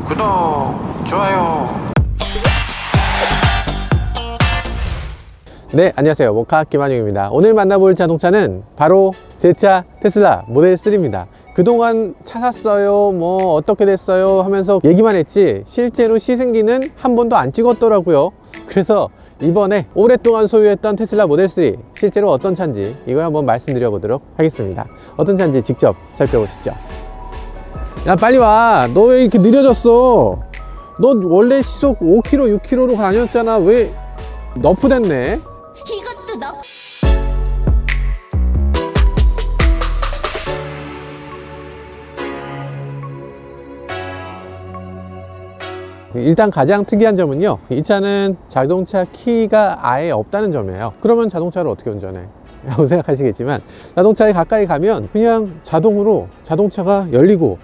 구독, 좋아요. 네, 안녕하세요. 모카 김한용입니다. 오늘 만나볼 자동차는 바로 제 차 테슬라 모델 3입니다. 그동안 차 샀어요, 뭐 어떻게 됐어요 하면서 얘기만 했지 실제로 시승기는 한 번도 안 찍었더라고요. 그래서 이번에 오랫동안 소유했던 테슬라 모델 3 실제로 어떤 차인지 이걸 한번 말씀드려 보도록 하겠습니다. 어떤 차인지 직접 살펴보시죠. 야, 빨리 와. 너 왜 이렇게 느려졌어? 너 원래 시속 5km 6km로 다녔잖아. 왜 너프 됐네? 이것도 너. 일단 가장 특이한 점은요, 이 차는 자동차 키가 아예 없다는 점이에요. 그러면 자동차를 어떻게 운전해? 라고 생각하시겠지만 자동차에 가까이 가면 그냥 자동으로 자동차가 열리고,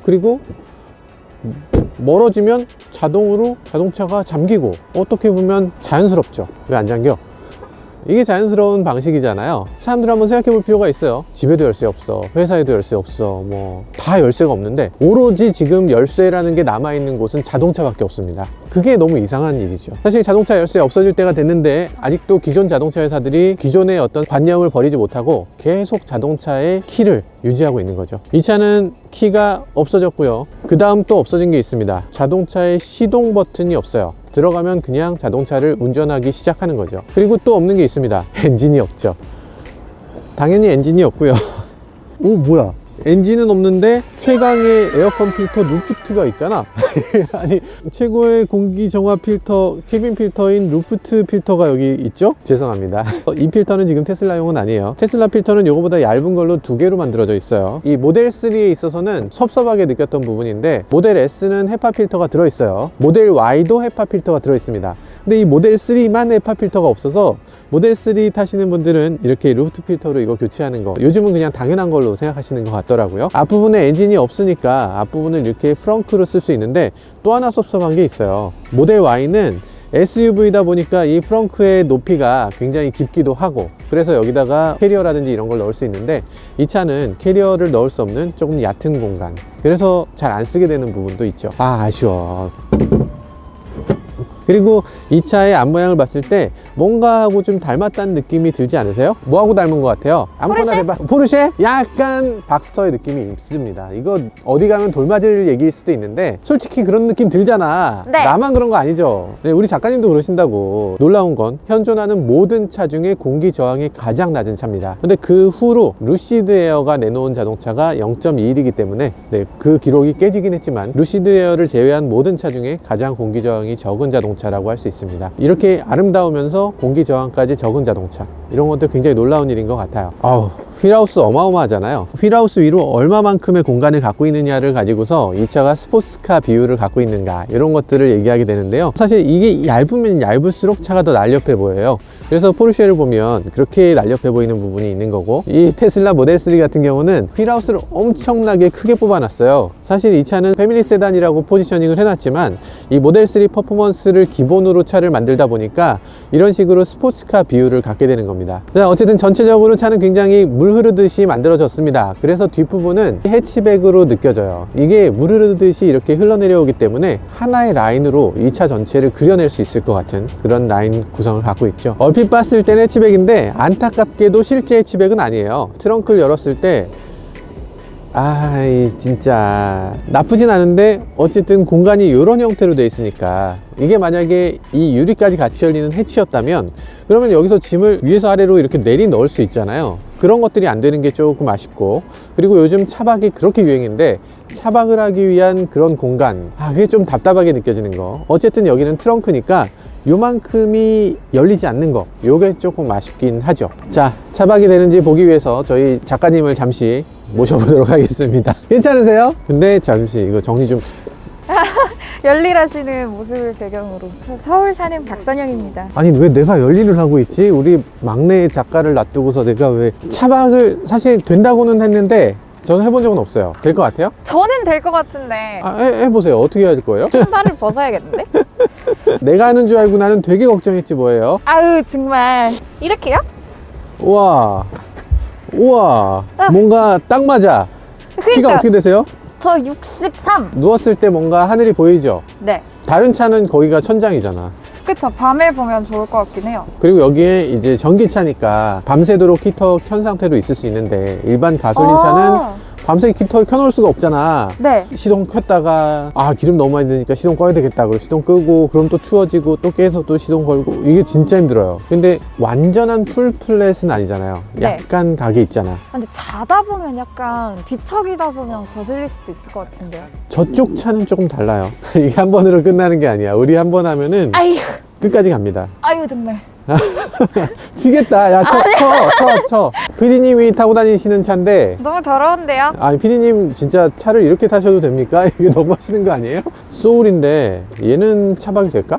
그리고 멀어지면 자동으로 자동차가 잠기고, 어떻게 보면 자연스럽죠. 왜 안 잠겨? 이게 자연스러운 방식이잖아요. 사람들 한번 생각해 볼 필요가 있어요. 집에도 열쇠 없어, 회사에도 열쇠 없어, 뭐 다 열쇠가 없는데 오로지 지금 열쇠라는 게 남아있는 곳은 자동차밖에 없습니다. 그게 너무 이상한 일이죠. 사실 자동차 열쇠 없어질 때가 됐는데 아직도 기존 자동차 회사들이 기존의 어떤 관념을 버리지 못하고 계속 자동차의 키를 유지하고 있는 거죠. 이 차는 키가 없어졌고요. 그 다음 또 없어진 게 있습니다. 자동차의 시동 버튼이 없어요. 들어가면 그냥 자동차를 운전하기 시작하는 거죠. 그리고 또 없는 게 있습니다. 엔진이 없죠. 당연히 엔진이 없고요. 오, 뭐야? 엔진은 없는데 최강의 에어컨 필터 루프트가 있잖아. 아니, 최고의 공기 정화 필터, 캐빈 필터인 루프트 필터가 여기 있죠? 죄송합니다. 이 필터는 지금 테슬라용은 아니에요. 테슬라 필터는 이거보다 얇은 걸로 2개로 만들어져 있어요. 이 모델 3에 있어서는 섭섭하게 느꼈던 부분인데, 모델 S는 헤파 필터가 들어있어요. 모델 Y도 헤파 필터가 들어있습니다. 근데 이 모델 3만 헤파 필터가 없어서 모델 3 타시는 분들은 이렇게 루프트 필터로 이거 교체하는 거 요즘은 그냥 당연한 걸로 생각하시는 것 같더라고요. 앞부분에 엔진이 없으니까 앞부분을 이렇게 프렁크로 쓸 수 있는데, 또 하나 섭섭한 게 있어요. 모델 Y는 SUV다 보니까 이 프렁크의 높이가 굉장히 깊기도 하고, 그래서 여기다가 캐리어라든지 이런 걸 넣을 수 있는데, 이 차는 캐리어를 넣을 수 없는 조금 얕은 공간, 그래서 잘 안 쓰게 되는 부분도 있죠. 아쉬워. 그리고 이 차의 앞모양을 봤을 때 뭔가 하고 좀 닮았다는 느낌이 들지 않으세요? 뭐하고 닮은 것 같아요? 아무거나 해봐. 포르쉐? 약간 박스터의 느낌이 있습니다. 이거 어디 가면 돌맞을 얘기일 수도 있는데 솔직히 그런 느낌 들잖아. 네. 나만 그런 거 아니죠? 네, 우리 작가님도 그러신다고. 놀라운 건 현존하는 모든 차 중에 공기 저항이 가장 낮은 차입니다. 근데 그 후로 루시드 에어가 내놓은 자동차가 0.21이기 때문에 그 기록이 깨지긴 했지만 루시드 에어를 제외한 모든 차 중에 가장 공기 저항이 적은 자동차라고 할 수 있습니다. 이렇게 아름다우면서 공기 저항까지 적은 자동차, 이런 것도 굉장히 놀라운 일인 것 같아요. 휠하우스 어마어마하잖아요. 휠하우스 위로 얼마만큼의 공간을 갖고 있느냐를 가지고서 이 차가 스포츠카 비율을 갖고 있는가, 이런 것들을 얘기하게 되는데요. 사실 이게 얇으면 얇을수록 차가 더 날렵해 보여요. 그래서 포르쉐를 보면 그렇게 날렵해 보이는 부분이 있는 거고, 이 테슬라 모델 3 같은 경우는 휠하우스를 엄청나게 크게 뽑아놨어요. 사실 이 차는 패밀리 세단이라고 포지셔닝을 해놨지만 이 모델 3 퍼포먼스를 기본으로 차를 만들다 보니까 이런 식으로 스포츠카 비율을 갖게 되는 겁니다. 어쨌든 전체적으로 차는 굉장히 물 흐르듯이 만들어졌습니다. 그래서 뒷부분은 해치백으로 느껴져요. 이게 물 흐르듯이 이렇게 흘러내려오기 때문에 하나의 라인으로 이 차 전체를 그려낼 수 있을 것 같은 그런 라인 구성을 갖고 있죠. 얼핏 봤을 때는 해치백인데 안타깝게도 실제 해치백은 아니에요. 트렁크를 열었을 때 진짜 나쁘진 않은데, 어쨌든 공간이 이런 형태로 되어 있으니까, 이게 만약에 이 유리까지 같이 열리는 해치였다면 그러면 여기서 짐을 위에서 아래로 이렇게 내리 넣을 수 있잖아요. 그런 것들이 안 되는 게 조금 아쉽고, 그리고 요즘 차박이 그렇게 유행인데 차박을 하기 위한 그런 공간, 그게 좀 답답하게 느껴지는 거. 어쨌든 여기는 트렁크니까 요만큼이 열리지 않는 거, 요게 조금 아쉽긴 하죠. 자, 차박이 되는지 보기 위해서 저희 작가님을 잠시 모셔보도록 하겠습니다. 괜찮으세요? 근데 잠시 이거 정리 좀. 열일하시는 모습을 배경으로. 저 서울 사는 박선영입니다. 아니, 왜 내가 열일을 하고 있지? 우리 막내 작가를 놔두고서 내가 왜 차박을, 사실 된다고는 했는데 저는 해본 적은 없어요. 될 것 같아요? 저는 될 것 같은데. 해보세요. 어떻게 해야 될 거예요? 신발을 벗어야겠는데? 내가 하는 줄 알고 나는 되게 걱정했지 뭐예요? 아유, 정말. 이렇게요? 우와, 뭔가 딱 맞아. 키가 어떻게 되세요? 저 63. 누웠을 때 뭔가 하늘이 보이죠? 네. 다른 차는 거기가 천장이잖아. 그쵸. 밤에 보면 좋을 것 같긴 해요. 그리고 여기에 이제 전기차니까 밤새도록 히터 켠 상태로 있을 수 있는데 일반 가솔린 차는 밤새 히터를 켜놓을 수가 없잖아. 네. 시동 켰다가 기름 너무 많이 드니까 시동 꺼야 되겠다 그리고 시동 끄고 그럼 또 추워지고 또 깨서 또 시동 걸고 이게 진짜 힘들어요. 근데 완전한 풀플랫은 아니잖아요. 네. 약간 각이 있잖아. 근데 자다 보면 약간 뒤척이다 보면 거슬릴 수도 있을 것 같은데요. 저쪽 차는 조금 달라요. 이게 한 번으로 끝나는 게 아니야. 우리 한 번 하면은 아유, 끝까지 갑니다. 아유 정말. 치겠다. 야, 쳐. PD님이 타고 다니시는 차인데 너무 더러운데요? 아니 PD님 진짜 차를 이렇게 타셔도 됩니까? 이게 너무 하시는 거 아니에요? 소울인데 얘는 차박이 될까?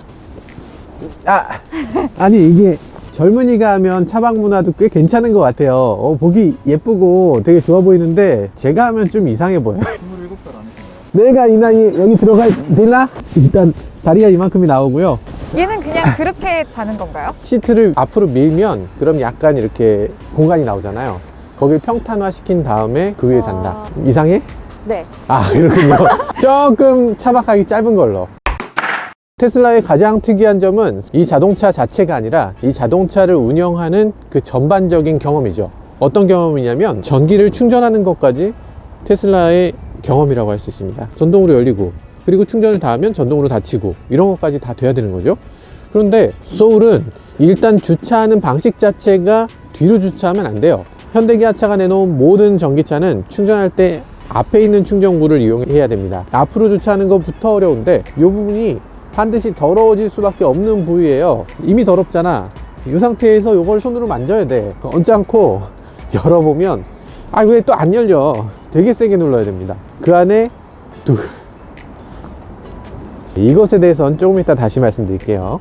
아니 이게 젊은이가 하면 차박 문화도 꽤 괜찮은 것 같아요. 보기 예쁘고 되게 좋아 보이는데 제가 하면 좀 이상해 보여요. 27살 아니신가요? 내가 이 나이 여기 들어갈 되나? 일단 다리가 이만큼이 나오고요. 얘는 그냥 그렇게 자는 건가요? 시트를 앞으로 밀면 그럼 약간 이렇게 공간이 나오잖아요. 거길 평탄화 시킨 다음에 그 위에 잔다. 이상해? 네. 그렇군요. 조금 차박하기 짧은 걸로. 테슬라의 가장 특이한 점은 이 자동차 자체가 아니라 이 자동차를 운영하는 그 전반적인 경험이죠. 어떤 경험이냐면 전기를 충전하는 것까지 테슬라의 경험이라고 할 수 있습니다. 전동으로 열리고 그리고 충전을 다 하면 전동으로 닫히고 이런 것까지 다 돼야 되는 거죠. 그런데 소울은 일단 주차하는 방식 자체가 뒤로 주차하면 안 돼요. 현대기아차가 내놓은 모든 전기차는 충전할 때 앞에 있는 충전구를 이용해야 됩니다. 앞으로 주차하는 것부터 어려운데 이 부분이 반드시 더러워질 수밖에 없는 부위예요. 이미 더럽잖아. 이 상태에서 이걸 손으로 만져야 돼. 얹지 않고 열어보면 왜 또 안 열려. 되게 세게 눌러야 됩니다. 그 안에 이것에 대해서는 조금 이따 다시 말씀드릴게요.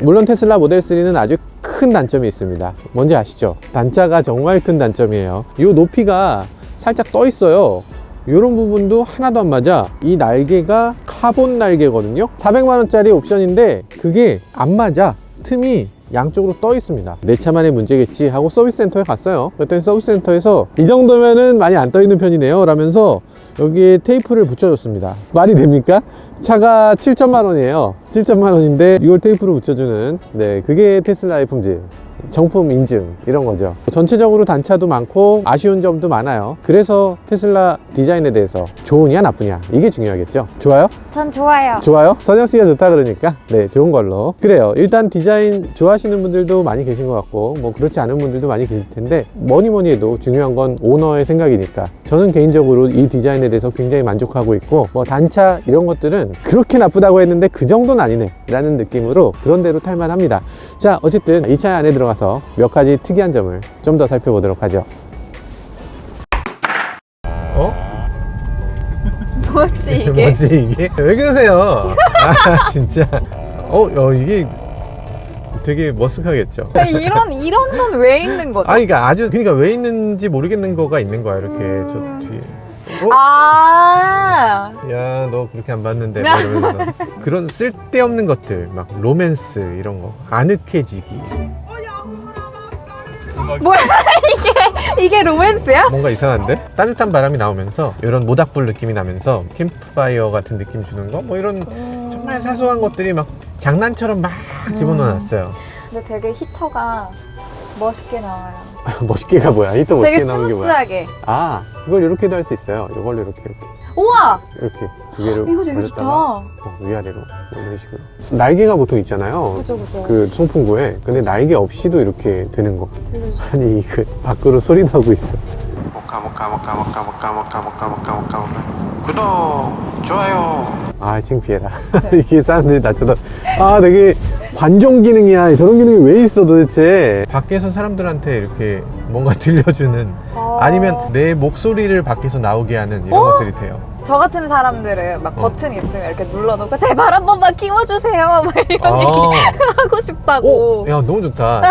물론 테슬라 모델 3는 아주 큰 단점이 있습니다. 뭔지 아시죠? 단차가 정말 큰 단점이에요. 이 높이가 살짝 떠 있어요. 이런 부분도 하나도 안 맞아. 이 날개가 카본 날개거든요. 400만원짜리 옵션인데 그게 안 맞아. 틈이 양쪽으로 떠 있습니다. 내 차만의 문제겠지 하고 서비스 센터에 갔어요. 그랬더니 서비스 센터에서 이 정도면은 많이 안 떠 있는 편이네요 라면서 여기에 테이프를 붙여줬습니다. 말이 됩니까? 차가 7천만 원이에요. 7천만 원인데 이걸 테이프로 붙여주는 그게 테슬라의 품질. 정품 인증 이런 거죠. 전체적으로 단차도 많고 아쉬운 점도 많아요. 그래서 테슬라 디자인에 대해서 좋으냐 나쁘냐 이게 중요하겠죠. 좋아요? 전 좋아요. 좋아요? 선영씨가 좋다 그러니까 좋은 걸로. 그래요. 일단 디자인 좋아하시는 분들도 많이 계신 것 같고 뭐 그렇지 않은 분들도 많이 계실 텐데 뭐니 해도 중요한 건 오너의 생각이니까 저는 개인적으로 이 디자인에 대해서 굉장히 만족하고 있고 뭐 단차 이런 것들은 그렇게 나쁘다고 했는데 그 정도는 아니네 라는 느낌으로 그런 대로 탈만합니다. 자, 어쨌든 이 차 안에 들어가서 몇 가지 특이한 점을 좀 더 살펴보도록 하죠. 뭐지 이게? 뭐지 이게? 왜 그러세요? 진짜. 이게 되게 머쓱하겠죠. 이런 건 왜 있는 거죠? 그러니까 왜 있는지 모르겠는 거가 있는 거야 이렇게 저 뒤에. 야, 너 그렇게 안 봤는데 뭐 이러면서 그런 쓸데없는 것들 막 로맨스 이런 거 아늑해지기 뭐야 이게 로맨스야? 뭔가 이상한데? 따뜻한 바람이 나오면서 이런 모닥불 느낌이 나면서 캠프파이어 같은 느낌 주는 거 뭐 이런 정말 사소한 것들이 막 장난처럼 막 집어넣어놨어요. 근데 되게 히터가 멋있게 나와요. 멋있게가 뭐야? 히터 되게 멋있게 나오는 게 뭐야? 스무스하게. 이걸 이렇게도 할 수 있어요. 이걸로 이렇게 우와! 이렇게 두 개를 이거 되게 벌렸다가 위아래로 뭐 이런 식으로. 날개가 보통 있잖아요. 그죠. 그 송풍구에. 근데 날개 없이도 이렇게 되는 거. 되게 아니 밖으로 소리 나고 있어. 구독, 좋아요. 창피해라. 이게 사람들이 나 쳐다. 되게 관종 기능이야. 저런 기능이 왜 있어 도대체. 밖에서 사람들한테 이렇게 뭔가 들려주는 아니면 내 목소리를 밖에서 나오게 하는 이런 것들이 돼요. 저 같은 사람들은 막 버튼이 있으면 이렇게 눌러놓고 제발 한 번만 키워주세요 막 이런 얘기 하고 싶다고. 야 너무 좋다.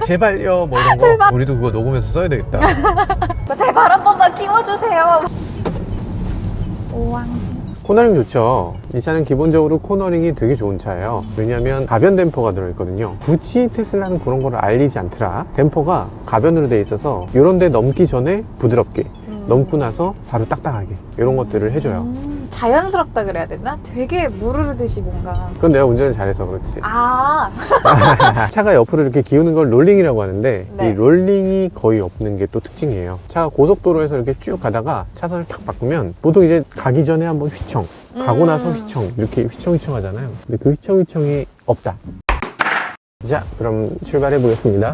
제발요 뭐 이런 거. 제발. 우리도 그거 녹음해서 써야 되겠다. 제발 한 번만 키워주세요. 오왕. 코너링 좋죠. 이 차는 기본적으로 코너링이 되게 좋은 차예요. 왜냐하면 가변 댐퍼가 들어있거든요. 굳이 테슬라는 그런 걸 알리지 않더라. 댐퍼가 가변으로 돼 있어서 이런 데 넘기 전에 부드럽게 넘고 나서 바로 딱딱하게 이런 것들을 해줘요. 자연스럽다 그래야 되나? 되게 물 흐르듯이 뭔가. 그건 내가 운전을 잘해서 그렇지. 아, 차가 옆으로 이렇게 기우는 걸 롤링이라고 하는데 네. 이 롤링이 거의 없는 게 또 특징이에요. 차가 고속도로에서 이렇게 쭉 가다가 차선을 탁 바꾸면 보통 이제 가기 전에 한번 휘청, 가고 나서 휘청, 이렇게 휘청휘청 하잖아요. 근데 그 휘청휘청이 없다. 자, 그럼 출발해 보겠습니다.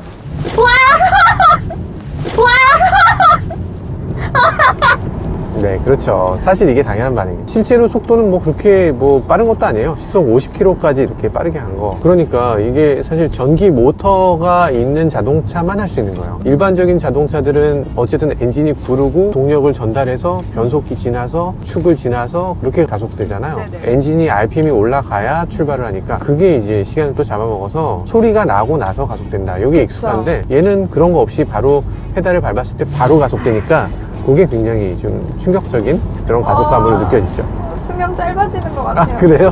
네, 그렇죠. 사실 이게 당연한 반응이에요. 실제로 속도는 뭐 그렇게 뭐 빠른 것도 아니에요. 시속 50km까지 이렇게 빠르게 한 거. 그러니까 이게 사실 전기 모터가 있는 자동차만 할 수 있는 거예요. 일반적인 자동차들은 어쨌든 엔진이 구르고 동력을 전달해서 변속기 지나서 축을 지나서 그렇게 가속되잖아요. 네네. 엔진이 RPM이 올라가야 출발을 하니까 그게 이제 시간을 또 잡아먹어서 소리가 나고 나서 가속된다. 이게 익숙한데 얘는 그런 거 없이 바로 페달을 밟았을 때 바로 가속되니까 그게 굉장히 좀 충격적인 그런 가속감으로 느껴지죠. 수명 짧아지는 것 아, 같아요. 그래요?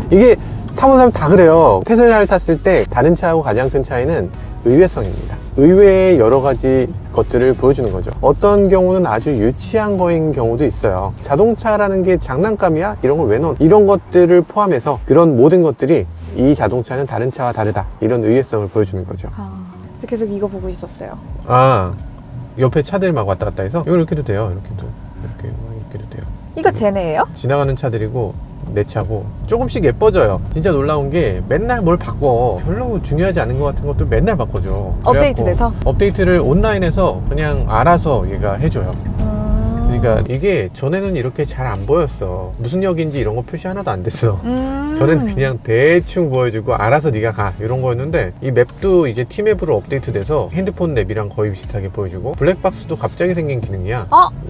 이게 타본 사람 다 그래요. 테슬라를 탔을 때 다른 차하고 가장 큰 차이는 의외성입니다. 의외의 여러 가지 것들을 보여주는 거죠. 어떤 경우는 아주 유치한 거인 경우도 있어요. 자동차라는 게 장난감이야? 이런 걸 왜 넣어? 이런 것들을 포함해서 그런 모든 것들이 이 자동차는 다른 차와 다르다. 이런 의외성을 보여주는 거죠. 저 계속 이거 보고 있었어요. 아, 옆에 차들 막 왔다 갔다 해서 이거 이렇게도 돼요. 이렇게도 돼요. 이거 쟤네예요? 지나가는 차들이고 내 차고 조금씩 예뻐져요. 진짜 놀라운 게 맨날 뭘 바꿔. 별로 중요하지 않은 것 같은 것도 맨날 바꿔줘. 업데이트 돼서? 업데이트를 온라인에서 그냥 알아서 얘가 해줘요. 그러니까 이게 전에는 이렇게 잘 안 보였어. 무슨 역인지 이런 거 표시 하나도 안 됐어. 전에는 그냥 대충 보여주고 알아서 네가 가 이런 거였는데 이 맵도 이제 T맵으로 업데이트돼서 핸드폰 맵이랑 거의 비슷하게 보여주고 블랙박스도 갑자기 생긴 기능이야.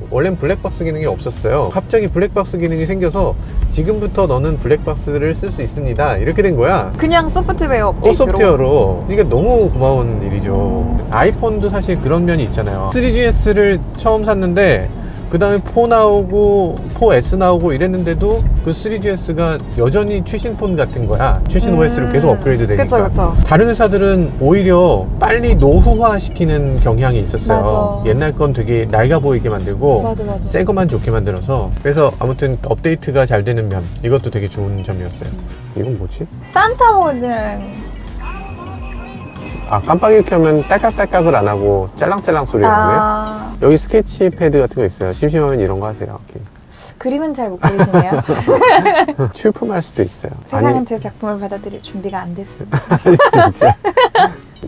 원래는 블랙박스 기능이 없었어요. 갑자기 블랙박스 기능이 생겨서 지금부터 너는 블랙박스를 쓸 수 있습니다 이렇게 된 거야. 그냥 소프트웨어 업데이트로? 소프트웨어로. 이게 너무 고마운 일이죠. 아이폰도 사실 그런 면이 있잖아요. 3GS를 처음 샀는데 그 다음에 4 나오고 4S 나오고 이랬는데도 그 3GS가 여전히 최신 폰 같은 거야. 최신 OS로 계속 업그레이드 되니까. 그쵸. 다른 회사들은 오히려 빨리 노후화 시키는 경향이 있었어요. 맞아. 옛날 건 되게 낡아 보이게 만들고 맞아. 새 것만 좋게 만들어서. 그래서 아무튼 업데이트가 잘 되는 면, 이것도 되게 좋은 점이었어요. 이건 뭐지? 산타 모드는 아, 깜빡이 이렇게 하면 딸깍딸깍을 안 하고 짤랑짤랑 소리가 나네요. 여기 스케치 패드 같은 거 있어요. 심심하면 이런 거 하세요. 이렇게. 그림은 잘 못 그리시네요. 출품할 수도 있어요. 세상은 제 작품을 받아들일 준비가 안 됐습니다. 진짜.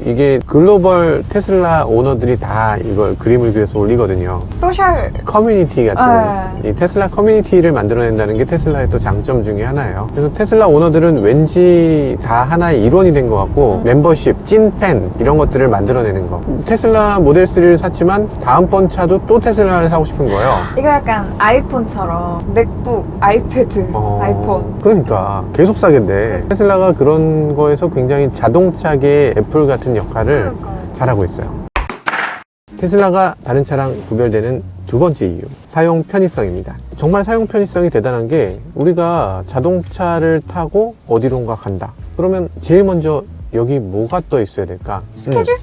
이게 글로벌 테슬라 오너들이 다 이걸 그림을 그려서 올리거든요. 소셜 커뮤니티 같은 이 테슬라 커뮤니티를 만들어낸다는 게 테슬라의 또 장점 중에 하나예요. 그래서 테슬라 오너들은 왠지 다 하나의 일원이 된 것 같고 멤버십, 찐팬 이런 것들을 만들어내는 거. 테슬라 모델 3를 샀지만 다음번 차도 또 테슬라를 사고 싶은 거예요. 이거 약간 아이폰처럼 맥북, 아이패드, 아이폰. 그러니까 계속 사겠네. 테슬라가 그런 거에서 굉장히 자동차계의 애플 같은 역할을 잘하고 있어요. 테슬라가 다른 차랑 구별되는 두 번째 이유, 사용 편의성입니다. 정말 사용 편의성이 대단한 게 우리가 자동차를 타고 어디론가 간다. 그러면 제일 먼저 여기 뭐가 떠 있어야 될까? 스케줄?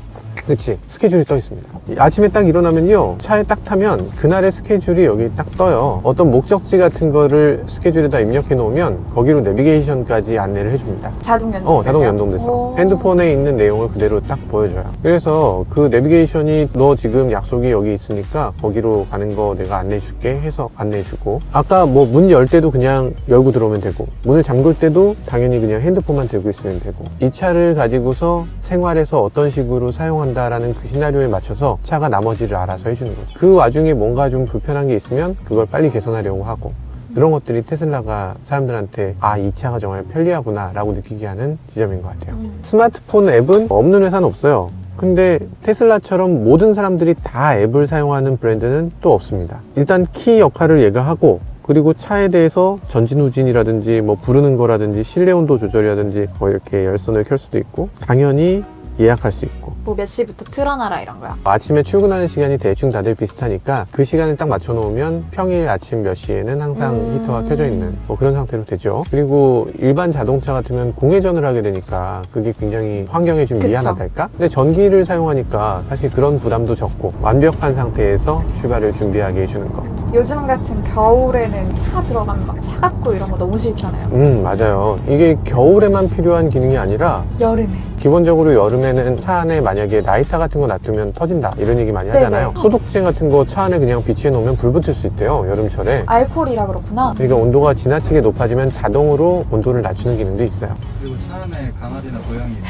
그렇지, 스케줄이 떠 있습니다. 아침에 딱 일어나면요, 차에 딱 타면 그날의 스케줄이 여기 딱 떠요. 어떤 목적지 같은 거를 스케줄에다 입력해 놓으면 거기로 내비게이션까지 안내를 해줍니다. 자동 연동. 자동 연동돼서 핸드폰에 있는 내용을 그대로 딱 보여줘요. 그래서 그 내비게이션이 너 지금 약속이 여기 있으니까 거기로 가는 거 내가 안내해줄게 해서 안내해주고, 아까 뭐 문 열 때도 그냥 열고 들어오면 되고, 문을 잠글 때도 당연히 그냥 핸드폰만 들고 있으면 되고, 이 차를 가지고서 생활에서 어떤 식으로 사용한다라는 그 시나리오에 맞춰서 차가 나머지를 알아서 해주는 거죠. 그 와중에 뭔가 좀 불편한 게 있으면 그걸 빨리 개선하려고 하고, 그런 것들이 테슬라가 사람들한테 아, 이 차가 정말 편리하구나 라고 느끼게 하는 지점인 것 같아요. 스마트폰 앱은 없는 회사는 없어요. 근데 테슬라처럼 모든 사람들이 다 앱을 사용하는 브랜드는 또 없습니다. 일단 키 역할을 얘가 하고, 그리고 차에 대해서 전진 후진이라든지 뭐 부르는 거라든지 실내 온도 조절이라든지 뭐 이렇게 열선을 켤 수도 있고, 당연히 예약할 수 있고, 뭐 몇 시부터 틀어놔라 이런 거야? 아침에 출근하는 시간이 대충 다들 비슷하니까 그 시간을 딱 맞춰 놓으면 평일 아침 몇 시에는 항상 히터가 켜져 있는 뭐 그런 상태로 되죠. 그리고 일반 자동차 같으면 공회전을 하게 되니까 그게 굉장히 환경에 좀 그쵸. 미안하달까? 근데 전기를 사용하니까 사실 그런 부담도 적고 완벽한 상태에서 출발을 준비하게 해주는 거. 요즘 같은 겨울에는 차 들어가면 막 차갑고 이런 거 너무 싫잖아요. 맞아요. 이게 겨울에만 필요한 기능이 아니라 여름에. 기본적으로 여름에는 차 안에 만약에 라이터 같은 거 놔두면 터진다 이런 얘기 많이 하잖아요. 네네. 소독제 같은 거 차 안에 그냥 비치해 놓으면 불 붙을 수 있대요, 여름철에. 알코올이라 그렇구나. 그러니까 온도가 지나치게 높아지면 자동으로 온도를 낮추는 기능도 있어요. 그리고 차 안에 강아지나 고양이 있는데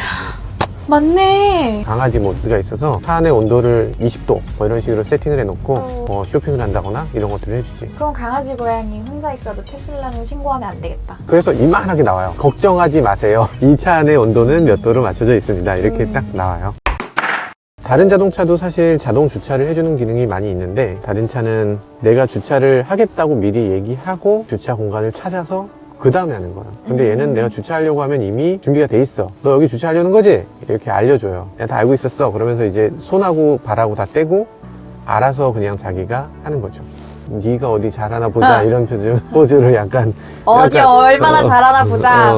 맞네. 강아지 모드가 있어서 차 안에 온도를 20도 뭐 이런 식으로 세팅을 해놓고 쇼핑을 한다거나 이런 것들을 해주지. 그럼 강아지 고양이 혼자 있어도 테슬라는 신고하면 안 되겠다. 그래서 이만하게 나와요. 걱정하지 마세요. 이 차 안의 온도는 몇 도로 맞춰져 있습니다. 이렇게 딱 나와요. 다른 자동차도 사실 자동 주차를 해주는 기능이 많이 있는데, 다른 차는 내가 주차를 하겠다고 미리 얘기하고 주차 공간을 찾아서 그 다음에 하는 거야. 근데 얘는 내가 주차하려고 하면 이미 준비가 돼 있어. 너 여기 주차하려는 거지? 이렇게 알려줘요. 내가 다 알고 있었어. 그러면서 이제 손하고 발하고 다 떼고 알아서 그냥 자기가 하는 거죠. 네가 어디 잘하나 보자 이런 포즈로 약간 어디 얼마나 잘하나 보자.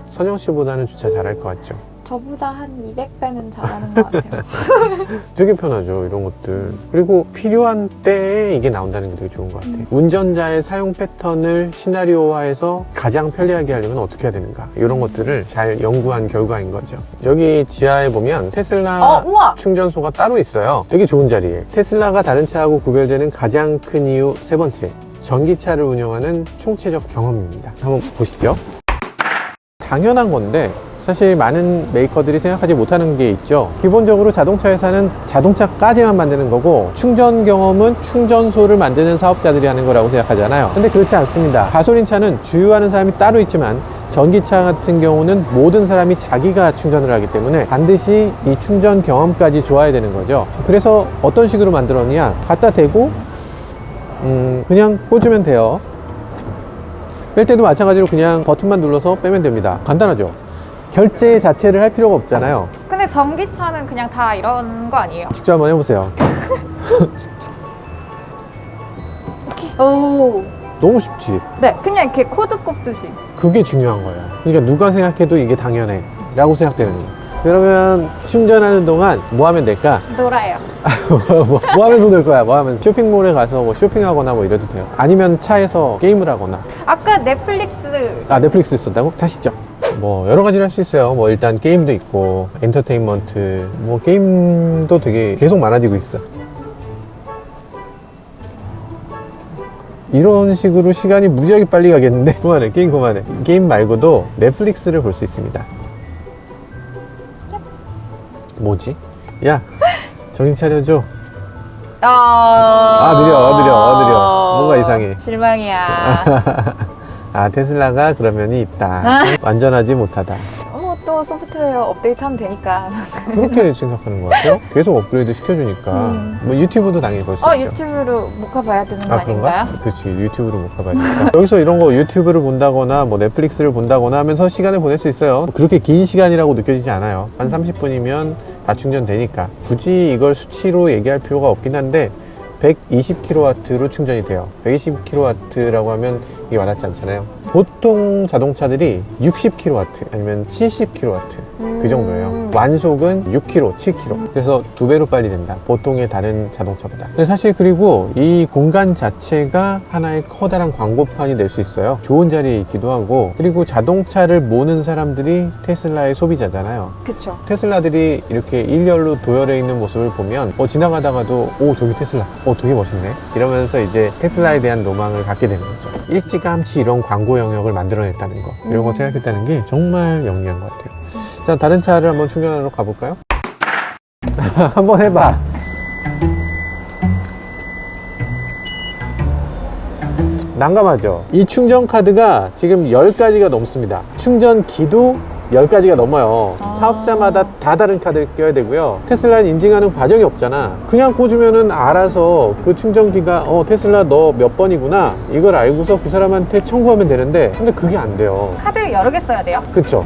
선영 씨보다는 주차 잘할 것 같죠? 저보다 한 200배는 잘하는 것 같아요. 되게 편하죠, 이런 것들. 그리고 필요한 때에 이게 나온다는 게 되게 좋은 것 같아요. 운전자의 사용 패턴을 시나리오화해서 가장 편리하게 하려면 어떻게 해야 되는가, 이런 것들을 잘 연구한 결과인 거죠. 여기 지하에 보면 테슬라 우와! 충전소가 따로 있어요. 되게 좋은 자리에. 테슬라가 다른 차하고 구별되는 가장 큰 이유 세 번째, 전기차를 운영하는 총체적 경험입니다. 한번 보시죠. 당연한 건데 사실 많은 메이커들이 생각하지 못하는 게 있죠. 기본적으로 자동차 회사는 자동차까지만 만드는 거고, 충전 경험은 충전소를 만드는 사업자들이 하는 거라고 생각하잖아요. 근데 그렇지 않습니다. 가솔린 차는 주유하는 사람이 따로 있지만 전기차 같은 경우는 모든 사람이 자기가 충전을 하기 때문에 반드시 이 충전 경험까지 좋아야 되는 거죠. 그래서 어떤 식으로 만들었냐, 갖다 대고 그냥 꽂으면 돼요. 뺄 때도 마찬가지로 그냥 버튼만 눌러서 빼면 됩니다. 간단하죠. 결제 자체를 할 필요가 없잖아요. 근데 전기차는 그냥 다 이런 거 아니에요? 직접 한번 해보세요. 오. 너무 쉽지? 네, 그냥 이렇게 코드 꼽듯이. 그게 중요한 거예요. 그러니까 누가 생각해도 이게 당연해 라고 생각되는 거예요. 그러면 충전하는 동안 뭐 하면 될까? 놀아요. 뭐 하면서 놀 거야? 뭐 하면서? 쇼핑몰에 가서 뭐 쇼핑하거나 뭐 이래도 돼요. 아니면 차에서 게임을 하거나. 아까 넷플릭스. 넷플릭스 쓴다고? 다시죠. 뭐 여러 가지를 할 수 있어요. 뭐 일단 게임도 있고 엔터테인먼트, 뭐 게임도 되게 계속 많아지고 있어. 이런 식으로 시간이 무지하게 빨리 가겠는데? 그만해, 게임 그만해. 게임 말고도 넷플릭스를 볼 수 있습니다. 뭐지? 야, 정신 차려줘. 느려. 뭔가 이상해. 실망이야. 테슬라가 그런 면이 있다. 완전하지 못하다. 또 소프트웨어 업데이트하면 되니까. 그렇게 생각하는 것 같아요. 계속 업그레이드 시켜주니까. 뭐 유튜브도 당연히 볼 수 있죠. 유튜브로 못 가봐야 되는 거 아닌가요? 그렇지, 유튜브로 못 가봐야니까. 여기서 이런 거 유튜브를 본다거나 뭐 넷플릭스를 본다거나 하면서 시간을 보낼 수 있어요. 그렇게 긴 시간이라고 느껴지지 않아요. 한 30분이면 다 충전되니까. 굳이 이걸 수치로 얘기할 필요가 없긴 한데 120kW로 충전이 돼요. 120kW라고 하면 이게 와닿지 않잖아요. 보통 자동차들이 60kW 아니면 70kW 그 정도예요. 완속은 6km, 7km. 그래서 2배로 빨리 된다. 보통의 다른 자동차보다. 근데 사실 그리고 이 공간 자체가 하나의 커다란 광고판이 될 수 있어요. 좋은 자리에 있기도 하고, 그리고 자동차를 모는 사람들이 테슬라의 소비자잖아요. 그쵸. 테슬라들이 이렇게 일렬로 도열해 있는 모습을 보면 지나가다가도 저기 테슬라, 되게 멋있네 이러면서 이제 테슬라에 대한 로망을 갖게 되는 거죠. 일찌감치 이런 광고 영역을 만들어냈다는 거, 이런 거 생각했다는 게 정말 영리한 것 같아요. 자, 다른 차를 한번 충전하러 가볼까요? 한번 해봐. 난감하죠? 이 충전 카드가 지금 10가지가 넘습니다. 충전기도 10가지가 넘어요. 사업자마다 다 다른 카드를 껴야 되고요. 테슬라는 인증하는 과정이 없잖아. 그냥 꽂으면은 알아서 그 충전기가 테슬라 너 몇 번이구나 이걸 알고서 그 사람한테 청구하면 되는데, 근데 그게 안 돼요. 카드 카드를 여러 개 써야 돼요? 그쵸?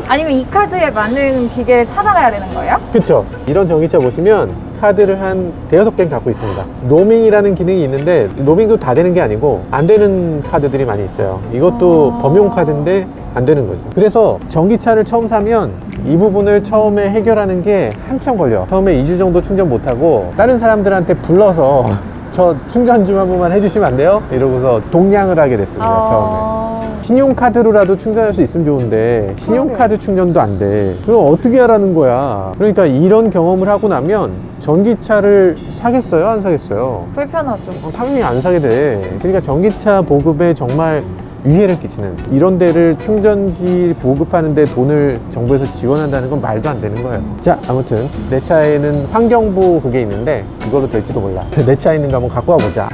아니면 이 카드에 맞는 기계를 찾아가야 되는 거예요? 그쵸? 이런 전기차 보시면 카드를 한 대여섯 개는 갖고 있습니다. 로밍이라는 기능이 있는데 로밍도 다 되는 게 아니고 안 되는 카드들이 많이 있어요. 이것도 범용 카드인데 안 되는 거죠. 그래서 전기차를 처음 사면 이 부분을 처음에 해결하는 게 한참 걸려. 처음에 2주 정도 충전 못하고 다른 사람들한테 불러서 저 충전 좀 한 번만 해주시면 안 돼요? 이러고서 동냥을 하게 됐습니다. 처음에. 신용카드로라도 충전할 수 있으면 좋은데 신용카드 충전도 안 돼. 그럼 어떻게 하라는 거야. 그러니까 이런 경험을 하고 나면 전기차를 사겠어요? 안 사겠어요? 불편하죠. 당연히 안 사게 돼. 그러니까 전기차 보급에 정말 위해를 끼치는, 이런 데를 충전기 보급하는데 돈을 정부에서 지원한다는 건 말도 안 되는 거예요. 자, 아무튼 내 차에는 환경부 그게 있는데 그걸로 될지도 몰라. 내 차에 있는 거 한번 갖고 와보자.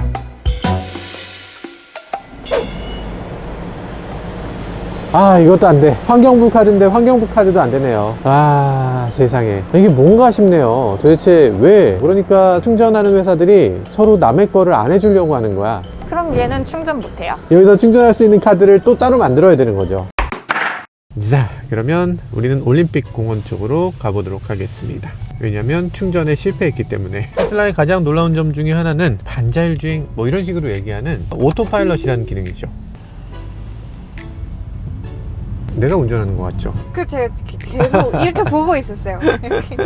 아, 이것도 안 돼. 환경부 카드인데 환경부 카드도 안 되네요. 아, 세상에. 이게 뭔가 싶네요. 도대체 왜? 그러니까 충전하는 회사들이 서로 남의 거를 안 해주려고 하는 거야. 그럼 얘는 충전 못해요. 여기서 충전할 수 있는 카드를 또 따로 만들어야 되는 거죠. 자, 그러면 우리는 올림픽 공원 쪽으로 가보도록 하겠습니다. 왜냐면 충전에 실패했기 때문에. 테슬라의 가장 놀라운 점 중에 하나는 반자율 주행, 뭐 이런 식으로 얘기하는 오토파일럿이라는 기능이죠. 내가 운전하는 것 같죠? 그 제가 계속 이렇게 보고 있었어요. 이렇게.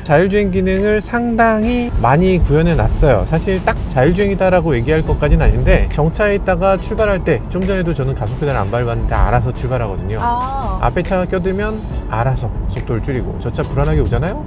자율주행 기능을 상당히 많이 구현해 놨어요. 사실 딱 자율주행이다라고 얘기할 것까지는 아닌데 정차에 있다가 출발할 때, 좀 전에도 저는 가속 페달 안 밟았는데 알아서 출발하거든요. 앞에 차가 껴들면 알아서 속도를 줄이고, 저 차 불안하게 오잖아요?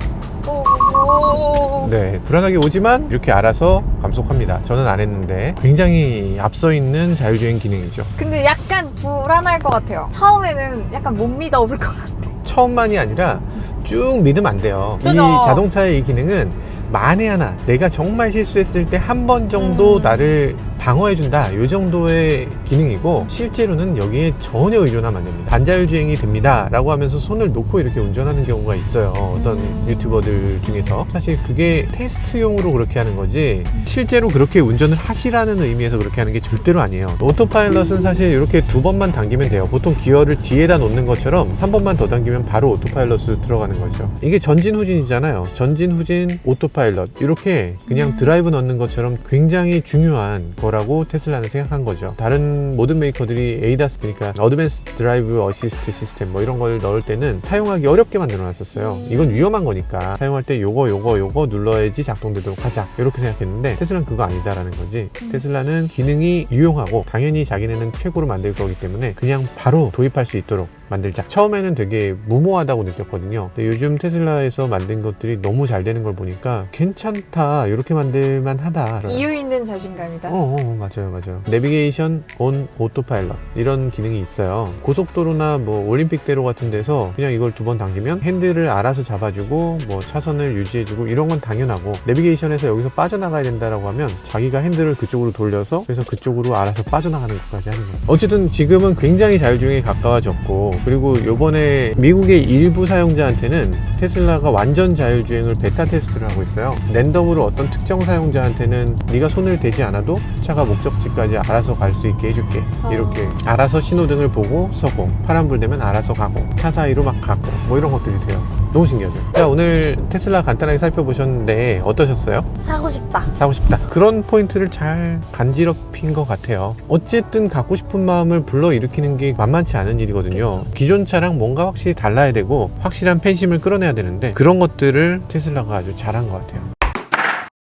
네, 불안하게 오지만 이렇게 알아서 감속합니다. 저는 안 했는데 굉장히 앞서 있는 자율주행 기능이죠. 근데 약간 불안할 것 같아요. 처음에는 약간 못 믿어볼 것 같아. 처음만이 아니라 쭉 믿으면 안 돼요. 그죠? 이 자동차의 이 기능은 만에 하나 내가 정말 실수했을 때 한 번 정도 나를 방어해준다, 이 정도의 기능이고, 실제로는 여기에 전혀 의존하면 안 됩니다. 반자율주행이 됩니다 라고 하면서 손을 놓고 이렇게 운전하는 경우가 있어요. 어떤 유튜버들 중에서. 사실 그게 테스트용으로 그렇게 하는 거지 실제로 그렇게 운전을 하시라는 의미에서 그렇게 하는 게 절대로 아니에요. 오토파일럿은 사실 이렇게 두 번만 당기면 돼요. 보통 기어를 뒤에다 놓는 것처럼 한 번만 더 당기면 바로 오토파일럿으로 들어가는 거죠. 이게 전진 후진이잖아요. 전진 후진 오토파일럿, 이렇게 그냥 드라이브 넣는 것처럼 굉장히 중요한 거라고 테슬라는 생각한 거죠. 다른 모든 메이커들이 ADAS, 그러니까 어드밴스 드라이브 어시스트 시스템 뭐 이런 걸 넣을 때는 사용하기 어렵게 만들어 놨었어요. 이건 위험한 거니까 사용할 때 요거 눌러야지 작동되도록 하자, 이렇게 생각했는데 테슬라는 그거 아니다라는 거지. 테슬라는 기능이 유용하고 당연히 자기네는 최고로 만들 거기 때문에 그냥 바로 도입할 수 있도록 만들자. 처음에는 되게 무모하다고 느꼈거든요. 근데 요즘 테슬라에서 만든 것들이 너무 잘 되는 걸 보니까 괜찮다, 이렇게 만들만 하다. 이유 있는 자신감이다. 맞아요. 내비게이션 온 오토파일럿, 이런 기능이 있어요. 고속도로나 뭐 올림픽대로 같은 데서 그냥 이걸 두 번 당기면 핸들을 알아서 잡아주고 뭐 차선을 유지해주고, 이런 건 당연하고, 내비게이션에서 여기서 빠져나가야 된다라고 하면 자기가 핸들을 그쪽으로 돌려서 그래서 그쪽으로 알아서 빠져나가는 것까지 하는 거예요. 어쨌든 지금은 굉장히 자율주행에 가까워졌고, 그리고 요번에 미국의 일부 사용자한테는 테슬라가 완전 자율주행을 베타 테스트를 하고 있어요. 랜덤으로 어떤 특정 사용자한테는 네가 손을 대지 않아도 차가 목적지까지 알아서 갈 수 있게 해줄게, 이렇게 알아서 신호등을 보고 서고, 파란불 되면 알아서 가고, 차 사이로 막 가고, 뭐 이런 것들이 돼요. 너무 신기하죠? 자, 오늘 테슬라 간단하게 살펴보셨는데 어떠셨어요? 사고 싶다. 사고 싶다, 그런 포인트를 잘 간지럽힌 것 같아요. 어쨌든 갖고 싶은 마음을 불러일으키는 게 만만치 않은 일이거든요. 그쵸. 기존 차랑 뭔가 확실히 달라야 되고 확실한 팬심을 끌어내야 되는데, 그런 것들을 테슬라가 아주 잘한 것 같아요.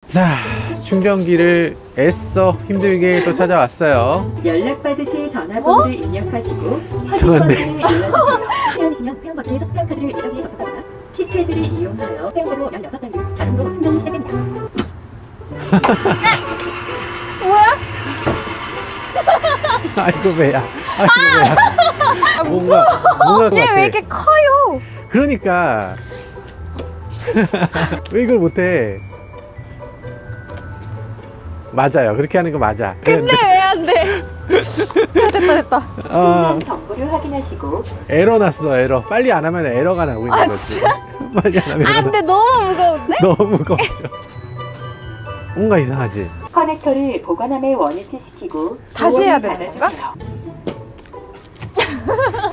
자, 충전기를 애써 힘들게 또 찾아왔어요. 연락받으실 전화번호를 입력하시고 이상한데. 사용이시면 사용 버튼에서 사용 카드를 이력에 접속하거나 키패드를 이용하여 사용번호 16장을 자동으로 충전이 시작됩니다. 뭐야? 아이고 배야. 뭔가 얘 같아. 왜 이렇게 커요? 그러니까 왜 이걸 못해? 맞아요, 그렇게 하는 거 맞아. 근데 왜 안 돼? 됐다. 충전 정보를 확인하시고 에러 났어, 에러. 빨리 안 하면 에러가 나고 있는 거지. 진짜? 빨리 안 하면 아, 에러가 근데 너무 무거운데? 너무 무거워져. 뭔가 이상하지? 커넥터를 보관함에 원위치시키고 다시 해야 되는 닫아주세요.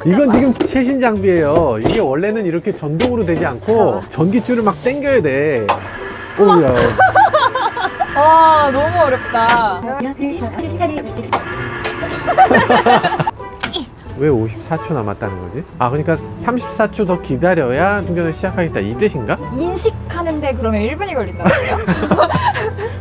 이건 지금 최신 장비예요. 이게 원래는 이렇게 전동으로 되지 않고 전기줄을 막 당겨야 돼. 오야. 와, 너무 어렵다. 왜 54초 남았다는 거지? 아, 그러니까 34초 더 기다려야 충전을 시작하겠다 이 뜻인가? 인식하는데 그러면 1분이 걸린다고요?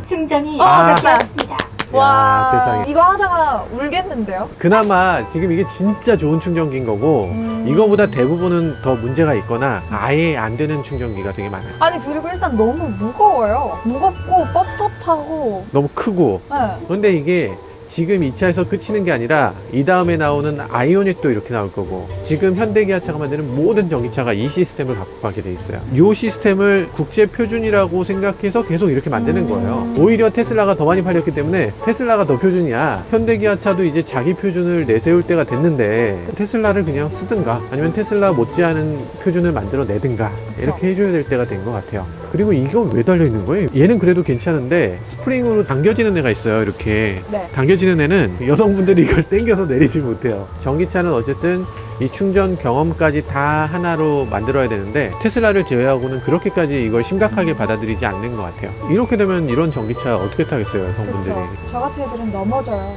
충전이 아. 됐다. 됐습니다. 와, 세상에. 이거 하다가 울겠는데요? 그나마 지금 이게 진짜 좋은 충전기인 거고 이거보다 대부분은 더 문제가 있거나 아예 안 되는 충전기가 되게 많아요. 아니, 그리고 일단 너무 무거워요. 무겁고 뻣뻣하고. 너무 크고. 네. 그런데 이게 지금 이 차에서 그치는 게 아니라 이 다음에 나오는 아이오닉도 이렇게 나올 거고 지금 현대기아차가 만드는 모든 전기차가 이 시스템을 갖고 가게 돼 있어요. 이 시스템을 국제 표준이라고 생각해서 계속 이렇게 만드는 거예요. 오히려 테슬라가 더 많이 팔렸기 때문에 테슬라가 더 표준이야. 현대기아차도 이제 자기 표준을 내세울 때가 됐는데 테슬라를 그냥 쓰든가 아니면 테슬라 못지않은 표준을 만들어 내든가 이렇게 해줘야 될 때가 된 것 같아요. 그리고 이건 왜 달려있는 거예요? 얘는 그래도 괜찮은데 스프링으로 당겨지는 애가 있어요. 이렇게 네. 당겨지는 애는 여성분들이 이걸 당겨서 내리지 못해요. 전기차는 어쨌든 이 충전 경험까지 다 하나로 만들어야 되는데 테슬라를 제외하고는 그렇게까지 이걸 심각하게 받아들이지 않는 것 같아요. 이렇게 되면 이런 전기차 어떻게 타겠어요, 여성분들이. 그렇죠. 저 같은 애들은 넘어져요.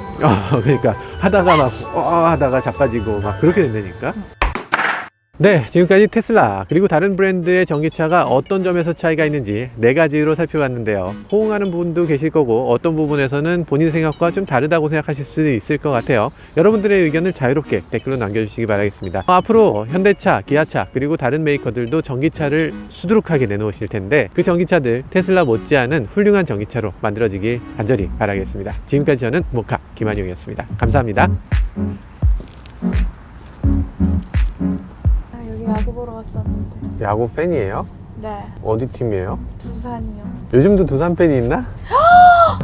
그러니까 하다가 막 하다가 자빠지고 막 그렇게 된다니까. 네, 지금까지 테슬라 그리고 다른 브랜드의 전기차가 어떤 점에서 차이가 있는지 4가지로 살펴봤는데요. 호응하는 부분도 계실 거고 어떤 부분에서는 본인 생각과 좀 다르다고 생각하실 수도 있을 것 같아요. 여러분들의 의견을 자유롭게 댓글로 남겨주시기 바라겠습니다. 앞으로 현대차, 기아차 그리고 다른 메이커들도 전기차를 수두룩하게 내놓으실 텐데 그 전기차들 테슬라 못지않은 훌륭한 전기차로 만들어지길 간절히 바라겠습니다. 지금까지 저는 모카 김한용이었습니다. 감사합니다. 야구 보러 갔었는데. 야구 팬이에요? 네. 어디 팀이에요? 두산이요. 요즘도 두산 팬이 있나?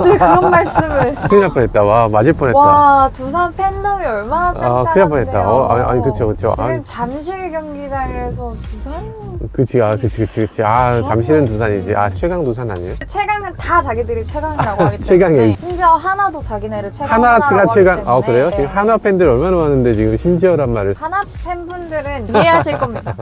네, 그런 말씀을. 큰일 날 뻔했다. 와, 맞을 뻔했다. 와, 두산 팬덤이 얼마나 짱짱한데요. 큰일 날 뻔했다. 아니, 그쵸. 지금 아니, 잠실 경기장에서 두산? 그치. 잠실은 두산이지. 최강 두산 아니에요? 최강은 다 자기들이 최강이라고 하기 때문에. 최강이에요. 심지어 하나도 자기네를 하나가 최강이라고 최강. 하기 때문에. 그래요? 지금 하나 팬들 얼마나 많은데 지금 심지어란 말을. 하나 팬분들은 이해하실 겁니다.